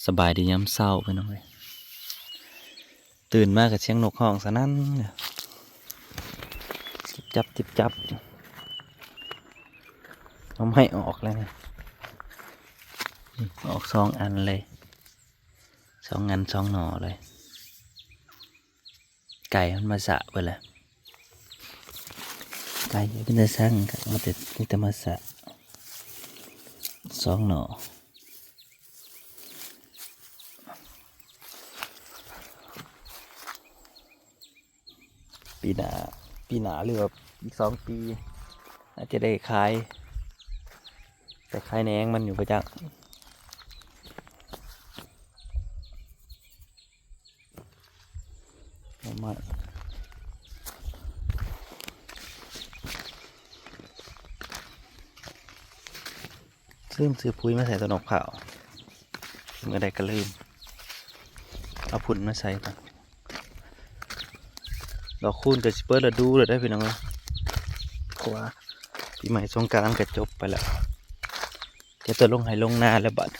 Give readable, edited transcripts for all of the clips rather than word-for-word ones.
สบายดีย้ำเศร้าไปหน่อยตื่นมากับเสียงนกห้องสนั่นจิบจับจิบจับเอาไม่ออกเลยนะออก2 อันเลย2 อัน2 หน่อเลย ไก่มันมาสะไปเลยไก่เป็นจะสร้างกันมันจะมาสะ2 หน่อปีหนาหรือว่าอีก2 ปีอาจจะได้ขายแต่ขายแหนงมันอยู่ประจักษ์มาลืมซื้อปุ๋ยมาใส่ต้นนกขาวเมื่อใดก็ลืมเอาผุ่นมาใส่ก่อนดอกคูณกับสเปอร์ระดูเลยได้พี่น้องเลยเพราะว่าปีใหม่สงกรานต์ก็จบไปแล้วจะตัวลงให้ลงนาแล้วบัด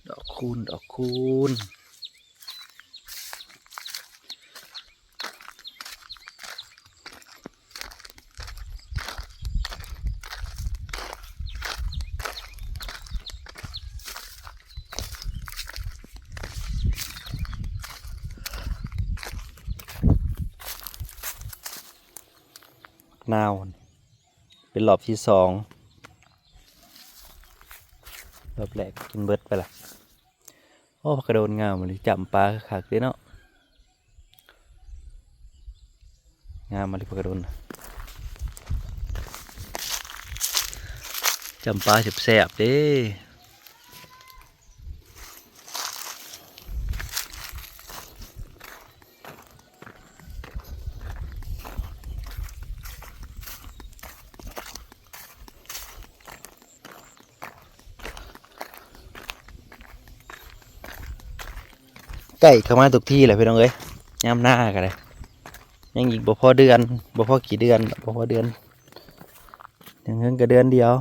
ดอกคูณนาวเป็นรอบที่2รอบแรกกินเบิดไปละโอ้พักกระโดนงามเลยจำปลาขาดเลยเนาะงามมาเลยพักกระโดนจำปลาแสบๆเด้ไก่เข้ามาทุกที่เลยพี่น้องเอ้ยย่ำหน้ากันเลยยังอีกบ่พอเดือนบ่พอกี่เดือนบ่พอเดือนยังเพิ่งก็เดือนเดียว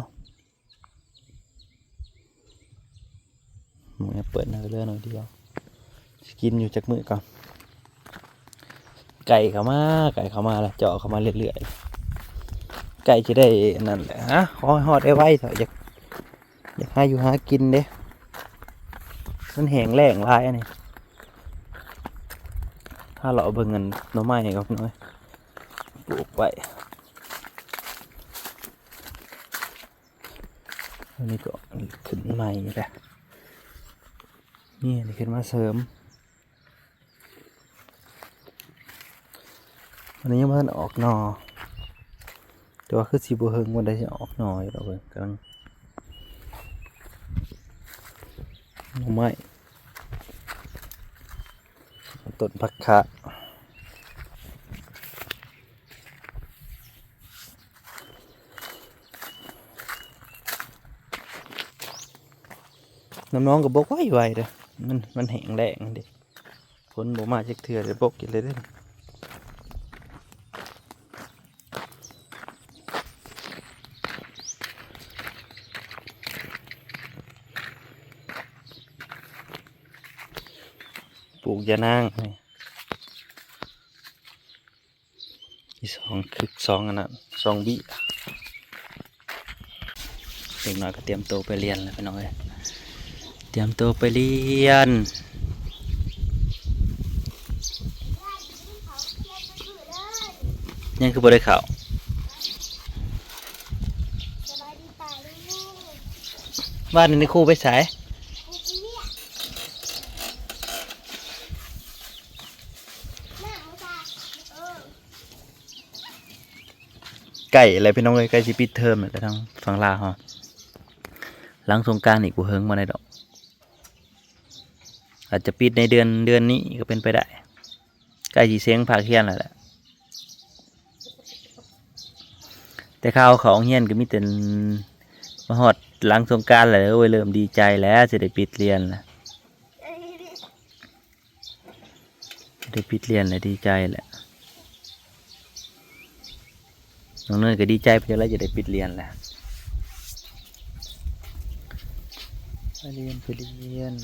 มึงเปิดเรื่องหน่อยเดียวกินอยู่จากมือก่อนไก่เข้ามาแล้วเจาะเข้ามาเรื่อยๆไก่จะได้นั่นแหละฮะขอหอดไว้เถอะอยากหาอยู่หากินเด้มันแห้งแล้งลายอันนี้ถ้าเราเอาเบิ่งเงินน้ำไม้ก็น้อยปลูกไว้อันนี้ก็ขึ้นใหม่แหละนี่ขึ้นมาเสริมอันนี้ยังไม่ทันออกหน่อแต่ว่าคือสีบัวเฮิงวันใดจะออกหน่ออยู่แล้วเบิ่งกำลังน้ำไม้ต้นผักคะน้องก็บกไวเด้อมันแห้งแล้งดิฝนบ่มาจักเทื่อเดี๋ยวบกกินเลยเด้อปลูกยานางนี่2 อันนั้น2 บี้เด็กน้อยก็เตรียมตัวไปเรียนแล้วพี่น้องเอ้ยเตรียมตัวไปเรียนยังคือบ่ได้ข่าวบ้านนี่ครูไปสายไก่อะไรพี่น้องเอ้ยไก่สิปิดเทอมแต่ทางฝั่งลาวเฮาหลังสงกรานต์อีกบ่เฮิงบ่ได้ดอกอาจจะปิดในเดือนนี้ก็เป็นไปได้ใกล้สิเสียงภาคเรียนแล้วแหละแต่ข่าวเขาเฮียนก็มีแต่มาฮอดหลังสงกรานต์แล้วโอ้ยเริ่มดีใจแล้วสิได้ปิดเรียนแล้วได้ปิดเรียนแล้วดีใจแหละ น้องเนยก็ดีใจไปแล้วจะได้ปิดเรียนแหละ เรียนไปเรียน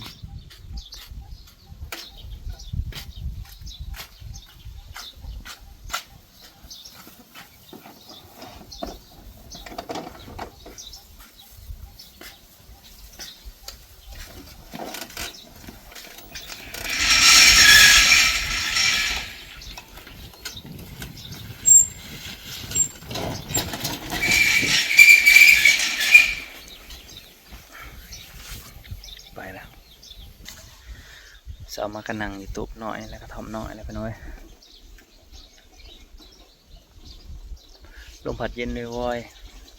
ไปแล้วสาวมากระนังอยู่ตุบหน่อยแล้วก็ทอมหน่อยแล้วก็น้อยลมพัดเย็นเลยว้ย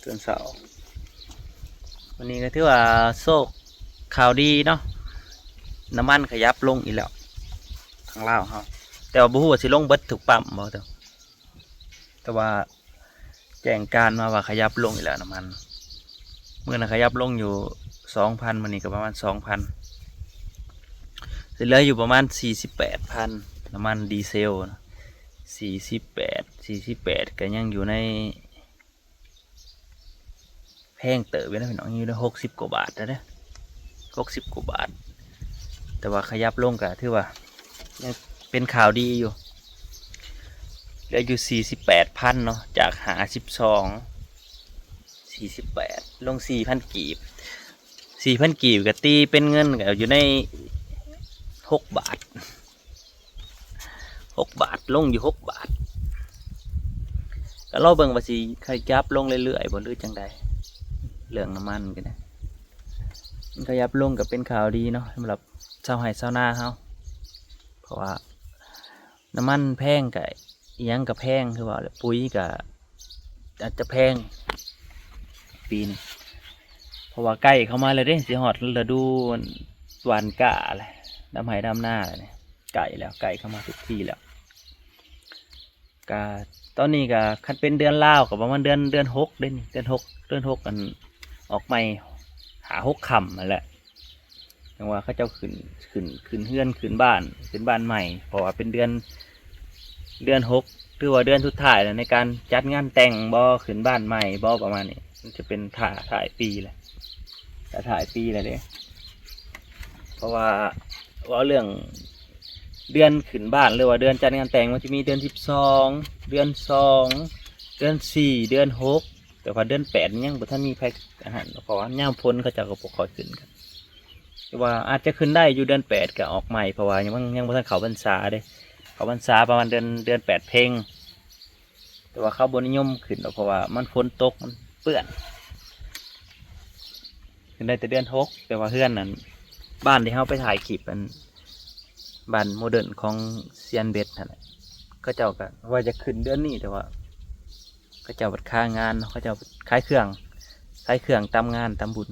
ตื่นเสาวันนี้ก็ถือว่าโชคข่าวดีเนาะน้ำมันขยับลงอีกแล้วทางลาวเขาแต่ว่าบุหัวาสิลงเบิดถูกปั๊มบ่แต่ว่าแจ้งการมาว่าขยับลงอีกแล้วน้ำมันเมื่อนั้นขยับลงอยู่2,000มันนี่ก็ประมาณ2,000เหลืออยู่ประมาณ48,000น้ำมันดีเซล48ก็ยังอยู่ในแพงเติบไปนะพี่น้องอยู่ใน60 กว่าบาทนะ60 กว่าบาทแต่ว่าขยับลงก็ถือว่ายังเป็นข่าวดีอยู่เหลืออยู่48,000เนาะจาก48ลง4,000 กีบกีบก็ตีเป็นเงินก็อยู่ใน6 บาทลงอยู่6 บาทก็รอเบิ่งว่าสิขยับลงเรื่อยๆบ่หรือจังใดเรื่องน้ำมันกันนะมันขยับลงก็เป็นข่าวดีเนาะสำหรับชาวไร่ชาวนาเฮาเพราะว่าน้ำมันแพงก็อีหยังก็แพงคือว่าปุ๋ยก็อาจจะแพงปีนี้เพราะว่าใกล้เข้ามาเลยเด้สิฮอดฤดูหวานกะแหละดำไห้ดำหน้าเลยเนี่ยไก่แล้วไก่เข้ามาทุกที่แล้วก็ตอนนี้ก็คันเป็นเดือนลาวกับประมาณเดือน6เดือน6กันออกใหม่หา6ค่ำนั่นแหละจังว่าเขาเจ้าขึ้นเฮือนขึ้นบ้านใหม่เพราะว่าเป็นเดือน6หรือว่าเดือนสุดท้ายแล้วในการจัดงานแต่งบ่ขึ้นบ้านใหม่บ่ประมาณนี้มันจะเป็นถ่ายปีแหละแต่ถ่ายปีเลยเด้เพราะว่าเรื่องเดือนขึ้นบ้านหรือว่าเดือนจัดงานแต่งมันจะมีเดือน12เดือน2เดือน4เดือน6แต่ว่าเดือน8ยังบ่ทันมีไผอาหารเพราะว่าย่ามพ้นเขาจะก็บ่ค่อยขึ้นกันแต่ว่าอาจจะขึ้นได้อยู่เดือน8ก็ออกใหม่เพราะว่ายังบ่ทันเข้าพรรษาเด้เข้าพรรษาประมาณเดือน8เพ็งแต่ว่าเขาบ่นิยมขึ้นเพราะว่ามันฝนตกมันเปื้อนขึ้นได้แต่เดือน6แต่ว่าเฮือนนั้นบ้านที่เขาไปถ่ายคลิปมันบ้านโมเดิร์นของเซียนเบสนั่นแหละก็เจ้าก็ว่าจะขึ้นเดือนนี้แต่ว่าก็เจ้าบัดค่างานเขาเจ้าขายเครื่องตามงานตามบุญ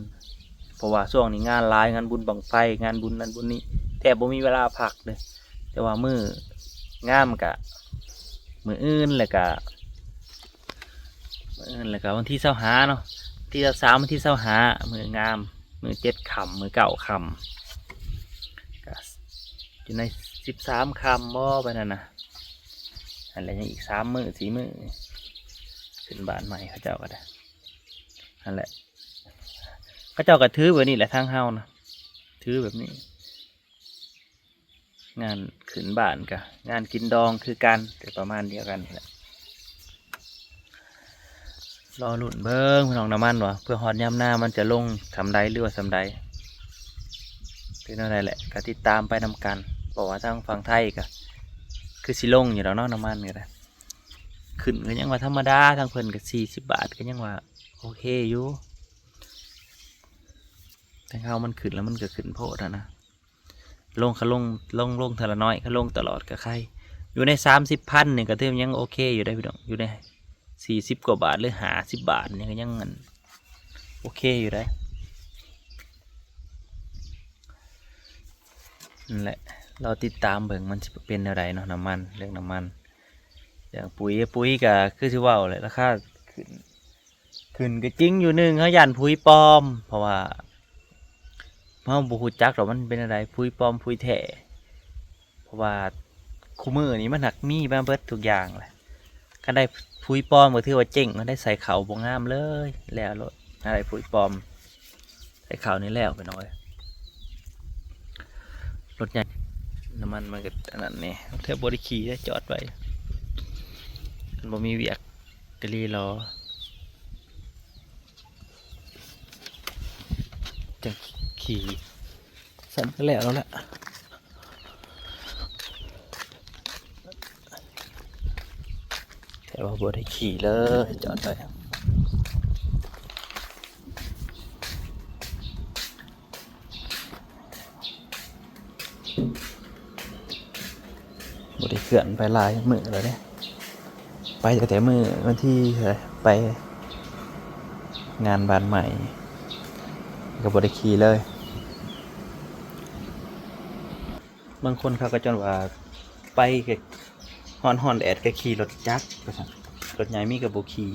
เพราะว่าช่วงนี้งานหลายงานบุญบังไฟงานบุญนั้นบุญนี้แต่บ่มีเวลาพักเลยแต่ว่างามกะมืออื่นเลยกะวันที่25เนาะที่23วันที่25มืองามมือ7 ค่ำมือ9 ค่ำก็อยู่ใน13 ค่ำบ่ไปนั่นนะอะไรยังอีก3 มื้อ4 มื้อขึ้นบ้านใหม่เขาเจ้าก็ได้นั่นแหละเขาเจ้าก็ถือแบบนี้แหละทางเฮานะถือแบบนี้งานขึ้นบ้านกับงานกินดองคือกันแต่ประมาณเดียวกันแหละรอลุ่นเบิ้งพี่น้องน้ำมันวะเพื่อฮอดย่ำหน้ามันจะลงทำใดหรือว่าทำใดเป็นอะไรแหละก็ติดตามไปนำกันบอกว่าทางฝั่งไทยก็คือสิลงอยู่แล้วเนาะน้ำมันก็ได้ขึ้นก็ยังว่าธรรมดาทางเพิ่นก็40 บาทก็ยังว่าโอเคอยู่แต่เขามันขึ้นแล้วมันก็ขึ้นโพดนะลงเท่าน้อยเขาลงตลอดกับใครอยู่ใน30,000เนี่ยก็เทียมยังโอเคอยู่ได้พี่น้องอยู่ใน40 กว่าบาทหรือ50 บาทเนี่ยก็ยังเงินโอเคอยู่ได้นั่นแหละเราติดตามเบิ่งมันจะเป็นอะไรเนาะน้ำมันเรื่องน้ำมันอย่างปุ๋ยก็คือที่ว่าเลยราคาขึ้นก็จริงอยู่นึงเขายันปุ๋ยปลอมเพราะว่าเพราะบุคุจักหรอมันเป็นอะไรปุ๋ยปลอมปุ๋ยแท้เพราะว่าคู่มือนี้มันหนักมีมาเบิดทุกอย่างเลยก็ได้ปุ๋ยปลอมก็ถือว่าเจ๋งมันได้ใส่เข่าบงงามเลยแล้วรถอะไรปุ๋ยปลอมใส่เข่านี่แล้วไปหน่อย รถใหญ่น้ำมันมันก็อันนั้นนี่เธอบริขี่ได้จอดไว้มันบ่มีเวียกกะลีรอจังขี่สั่นก็แล้วแหละแต่ว่าบ่ได้ขี่เลยจอดไว้บ่ได้เคลื่อนไปหลายมื้อแล้วเนี่ยไปแต่มื้อวันที่ไปงานบ้านใหม่ก็บ่ได้ขี่เลยบางคนเขาก็จนว่าไปก็ฮ้อนๆแดดก็ขี่รถจักรว่าซั่นรถใหญ่มีก็บ่ขี่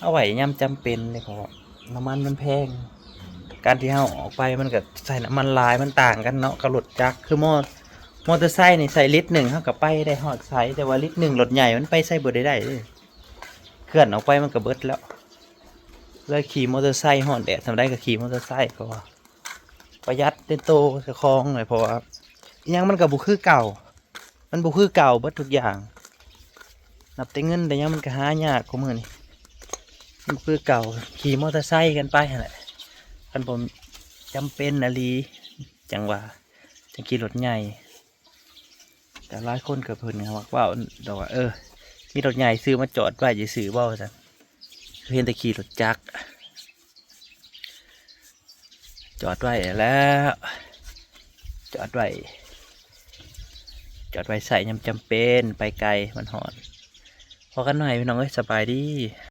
เอาไว้ยามจำเป็นเลยเพราะว่าน้ำมันมันแพงการที่เฮาออกไปมันก็ใส่น้ำมันหลายมันต่างกันเนาะกับรถจักรคือมอเตอร์ไซค์นี่ใส่ลิตรหนึ่งเฮาก็ไปได้ฮอดไสแต่ว่าลิตรหนึ่งรถใหญ่มันไปใส่บ่ได้เด้เคลื่อนออกไปมันก็เบิดแล้วเลยขี่มอเตอร์ไซค์ฮ้อนแดดทำได้ก็ขี่มอเตอร์ไซค์เพราะว่าประหยัดเต็มโตเจ้าของหน่อยเพราะว่าอิหยังมันก็บ่คือเก่ามันบ่คือเก่าเบิดทุกอย่างนับแต่เงินแต่ยังมันก็หายากกว่ามื้อนี้มันบ่คือเก่าขี่มอเตอร์ไซค์กันไปหั่นแหละคันผมจำเป็นอะลีจังว่าจะขี่รถใหญ่แต่หลายคนก็เพิ่นก็ว่าดอกว่ามีรถใหญ่ซื้อมาจอดไว้สิซื้อบ่ว่าซั่นเห็นแต่ขี่รถจักรจอดไว้แล้วจอดไว้ใส่ยามจำเป็นไปไกลมันหอนพอกันหน่อยพี่น้องเอ้ยสบายดี